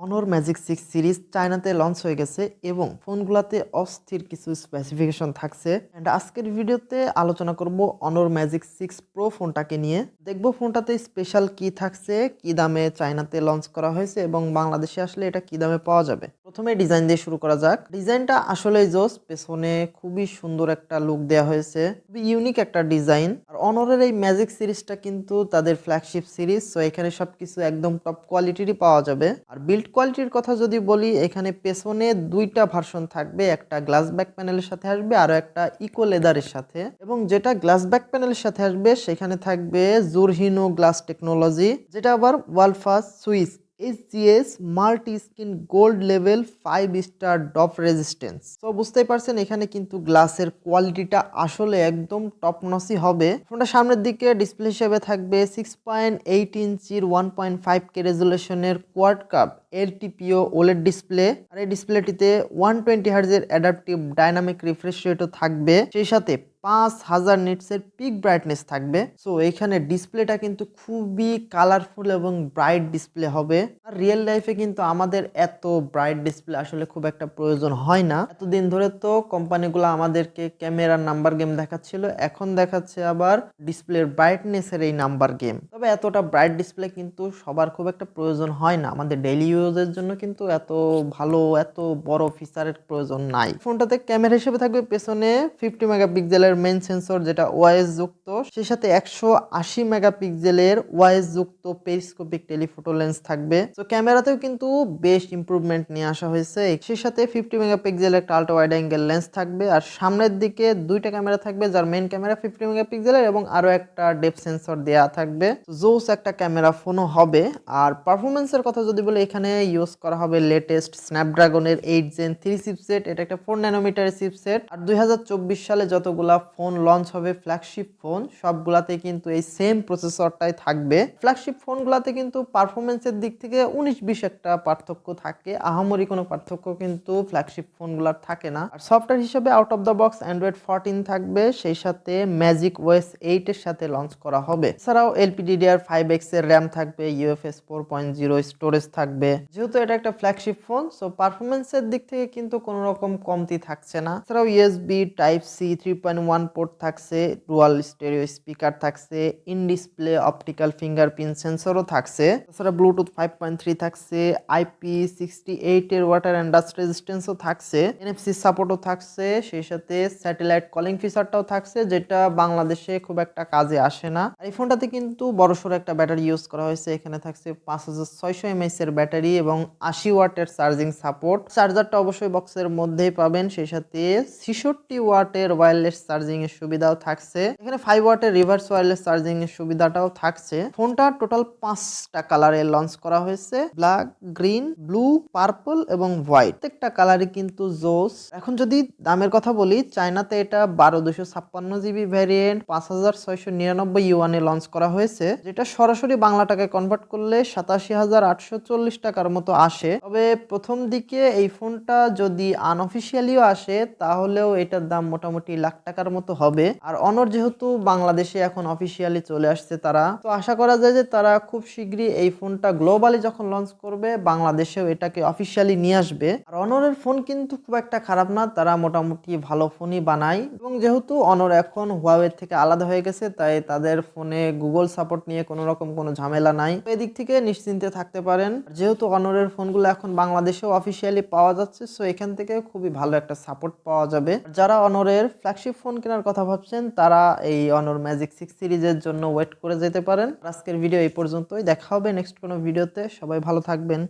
অনর magic 6 series চায়নাতে launch হয়ে গেছে এবং ফোনগুলোতে অস্থির কিছু স্পেসিফিকেশন থাকছে। এন্ড আজকের ভিডিওতে আলোচনা করব অনর ম্যাজিক 6 প্রো ফোনটাকে নিয়ে। দেখব ফোনটাতে স্পেশাল কি থাকছে, কি দামে চায়নাতে লঞ্চ করা হয়েছে এবং বাংলাদেশে আসলে এটা কি দামে পাওয়া যাবে। প্রথমে ডিজাইন দিয়ে শুরু করা যাক। ডিজাইনটা আসলেই জোস, পেছনে খুবই সুন্দর একটা লুক দেওয়া হয়েছে, খুবই ইউনিক একটা ডিজাইন। আর অনরের এই ম্যাজিক সিরিজটা কিন্তু তাদের ফ্ল্যাগশিপ সিরিজ, সো এখানে সবকিছু একদম টপ কোয়ালিটিরই পাওয়া যাবে। আর বিল্ড কোয়ালিটির কথা যদি বলি, এখানে পেছনে দুইটা ভার্সন থাকবে, একটা গ্লাস ব্যাক প্যানেলের সাথে আসবে আর একটা ইকো লেদারের সাথে। এবং যেটা গ্লাস ব্যাক প্যানেলের সাথে আসবে সেখানে থাকবে জুরহিনো গ্লাস টেকনোলজি, যেটা আবার world first Swiss HGS multi skin gold level 5 star depth resistance. তো বুঝতেই পারছেন এখানে কিন্তু গ্লাসের কোয়ালিটিটা আসলে একদম টপ নসি হবে। ফোনটা সামনের দিকে ডিসপ্লে হিসেবে থাকবে 6.8 ইঞ্চির 1.5K রেজুলেশনের কোয়াড কাপ LTPO OLED ডিসপ্লে। আর এই ডিসপ্লেটিতে 120 হার্জের অ্যাডাপটিভ ডাইনামিক রিফ্রেশ রেটও থাকবে, সেই সাথে 5000 নিটসের পিক ব্রাইটনেস থাকবে। সো এখানে ডিসপ্লেটা কিন্তু খুবই কালারফুল এবং ব্রাইট ডিসপ্লে হবে। আর রিয়েল লাইফে কিন্তু আমাদের এত ব্রাইট ডিসপ্লে আসলে খুব একটা প্রয়োজন হয় না। এতদিন ধরে তো কোম্পানিগুলো আমাদেরকে ক্যামেরার নাম্বার গেম দেখাচ্ছিল, এখন দেখাচ্ছে আবার ডিসপ্লের ব্রাইটনেসের এই নাম্বার গেম। তবে এতটা ব্রাইট ডিসপ্লে কিন্তু সবার খুব একটা প্রয়োজন হয় না, আমাদের ডেইলি ইউজের জন্য কিন্তু এত ভালো এত বড় ফিচারের প্রয়োজন নাই। ফোনটাতে ক্যামেরা হিসেবে থাকবে পেছনে 50 মেগাপিক্সেলের মেইন সেন্সর, যেটা ওআইএস যুক্ত, সেই সাথে 180 মেগাপিক্সেলের ওআইএস যুক্ত পেরিস্কোপিক টেলিফোটো লেন্স থাকবে। তো ক্যামেরাতেও কিন্তু বেশ ইমপ্রুভমেন্ট নিয়ে আসা হয়েছে। সেই সাথে 50 মেগাপিক্সেলের একটা আল্ট্রা ওয়াইড অ্যাঙ্গেল লেন্স থাকবে। আর সামনের দিকে দুইটা ক্যামেরা থাকবে, যার মেইন ক্যামেরা 50 মেগাপিক্সেলের এবং আরো একটা ডেপথ সেন্সর দেয়া থাকবে। জোস একটা ক্যামেরা ফোনও হবে। আর পারফরমেন্সের কথা যদি বলি, এখানে ইউজ করা হবে লেটেস্ট স্ন্যাপড্রাগনের 8 Gen 3 চিপসেট। এটা একটা 4 ন্যানোমিটারের চিপসেট। আর 2024 সালে যতগুলা ফোন লঞ্চ হবে ফ্ল্যাগশিপ ফোন, সবগুলাতে কিন্তু এই সেম প্রসেসরটাই থাকবে। ফ্ল্যাগশিপ ফোনগুলাতে কিন্তু পারফরমেন্সের দিক থেকে 19-20 একটা পার্থক্য থাকে, আহামরি কোনো পার্থক্য কিন্তু ফ্ল্যাগশিপ ফোনগুলার থাকে না। আর সফটওয়্যার হিসেবে out of the box Android 14 থাকবে, সেই সাথে ম্যাজিক ওএস 8 এর সাথে লঞ্চ করা হবে। এছাড়াও LPDDR5X এর র্যাম থাকবে, UFS 4.0 স্টোরেজ থাকবে। যেহেতু এটা একটা ফ্ল্যাগশিপ ফোন, সো পারফরমেন্সের দিক থেকে কিন্তু কোনো রকম কমতি থাকছে না। এছাড়াও USB Type-C 3.1 পোর্ট থাকছে, ডুয়াল স্টেরিও স্পিকার থাকছে, ইন ডিসপ্লে অপটিক্যাল ফিঙ্গারপ্রিন্ট সেন্সরও থাকছে। তাছাড়া ব্লুটুথ 5.3 থাকছে, IP68 এর ওয়াটার অ্যান্ড ডাস্ট রেজিস্ট্যান্সও থাকছে, NFC সাপোর্টও থাকছে, সেই সাথে স্যাটেলাইট কলিং ফিচারটাও থাকছে, যেটা বাংলাদেশে খুব একটা কাজে আসে না। এই ফোনটাতে কিন্তু বড়সড় একটা ব্যাটারি ইউজ করা হয়েছে, এখানে থাকছে 5600 mAh এর ব্যাটারি এবং 80 ওয়াটের চার্জিং সাপোর্ট। চার্জারটা অবশ্যই বক্সের মধ্যেই পাবেন, সেই সাথে 66 ওয়াটের ওয়্যারলেস চার্জিং এর সুবিধাও থাকছে। এখানে 5 ওয়াটের রিভার্স ওয়্যারলেস চার্জিং এর সুবিধাটাও থাকছে। ফোনটা টোটাল 5টা কালারে লঞ্চ করা হয়েছে, ব্ল্যাক, গ্রিন, ব্লু, পার্পল এবং হোয়াইট। প্রত্যেকটা কালারই কিন্তু জোস। এখন যদি দামের কথা বলি, চায়নাতে এটা 12256 GB ভ্যারিয়েন্ট 5699 ইউয়ানে লঞ্চ করা হয়েছে, যেটা সরাসরি বাংলা টাকায় কনভার্ট করলে 87,840 টাকার মতো আসে। তবে প্রথম দিকে এই ফোনটা যদি আনঅফিসিয়ালিও আসে, তাহলেও এটার দাম মোটামুটি লাখ টাকার মতো হবে। আর অনর যেহেতু বাংলাদেশে এখন অফিসিয়ালি চলে আসছে, তারা তো আশা করা যায় যে তারা খুব শীঘ্রই এই ফোনটা গ্লোবালি যখন লঞ্চ করবে, বাংলাদেশেও এটাকে অফিসিয়ালি নিয়ে আসবে। আর অনরের ফোন কিন্তু খুব একটা খারাপ না, তারা মোটামুটি ভালো ফোনই বানায়। এবং যেহেতু অনর এখন হুয়াওয়ে থেকে আলাদা হয়ে গেছে, তাই তাদের ফোনে গুগল সাপোর্ট নিয়ে কোনো রকম কোনো ঝামেলা নাই, এদিক থেকে নিশ্চিন্তে থাকতে পারেন। যেহেতু অনরের ফোনগুলো এখন বাংলাদেশেও অফিসিয়ালি পাওয়া যাচ্ছে, সো এখান থেকে খুবই ভালো একটা সাপোর্ট পাওয়া যাবে। যারা অনরের ফ্ল্যাগশিপ ফোন কেনার কথা ভাবছেন, তারা এই অনর ম্যাজিক 6 সিরিজের জন্য ওয়েট করে যেতে পারেন। আজকের ভিডিও এই পর্যন্তই, দেখা হবে নেক্সট কোনো ভিডিওতে। সবাই ভালো থাকবেন।